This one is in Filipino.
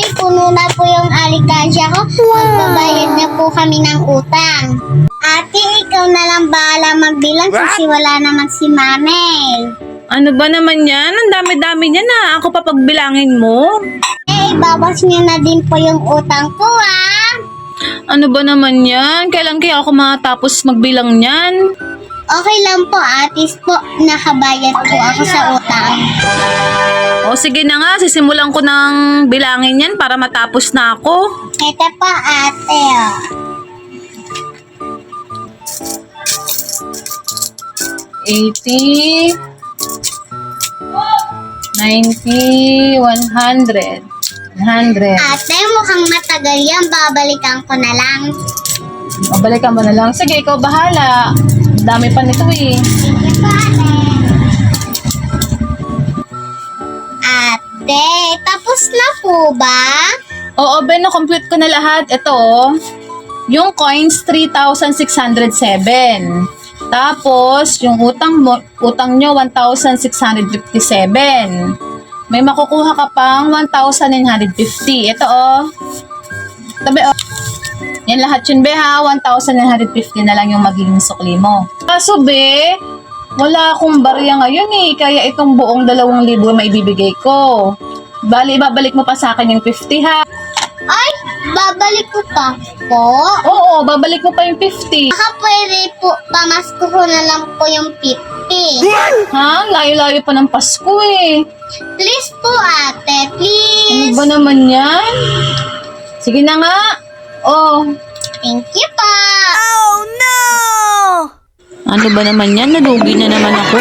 ate, puno na po yung alikansya ko. Magbabayad na po kami ng utang. Ate, ikaw na lang bahala magbilang kasi wala naman si Mami. Ano ba naman yan? Ang dami-dami niya na. Ako pa pagbilangin mo. Ibawas niyo na din po yung utang ko, ah. Ano ba naman yan? Kailan kaya ako matapos magbilang niyan? Okay lang po, atis po. Nakabayad po ako sa utang. O sige na nga, sisimulan ko ng bilangin yan para matapos na ako. Ito po, ate, oh. $80, $90, $100. Ate, mukhang matagal yan. Babalikan ko na lang. Mabalikan mo na lang. Sige, ikaw bahala. Dami pa nito eh. Sige po, ate. Ate, tapos na po ba? Oo, Ben, na-compute ko na lahat. Ito, oh. Yung coins, 3,607. Tapos, yung utang nyo, 1,657. May makukuha ka pang 1,950. Ito, oh. Tabi, oh. Yan lahat yun, be, ha? 1,950 na lang yung magiging sukli mo. Kaso, be, wala akong barya ngayon, eh. Kaya itong buong 2,000 maibibigay ko. Bali, babalik mo pa sa akin yung 50, ha? Ay, babalik ko pa po. Oo, babalik mo pa yung 50. Baka pwede po, pamasko ko na lang po yung 50. Ha? Layo-layo pa ng Pasko, eh. Please po, ate. Ano Please. ba naman yan? Sige na nga. Oh. Thank you po. Ano ba naman yan? Nalugi na naman ako.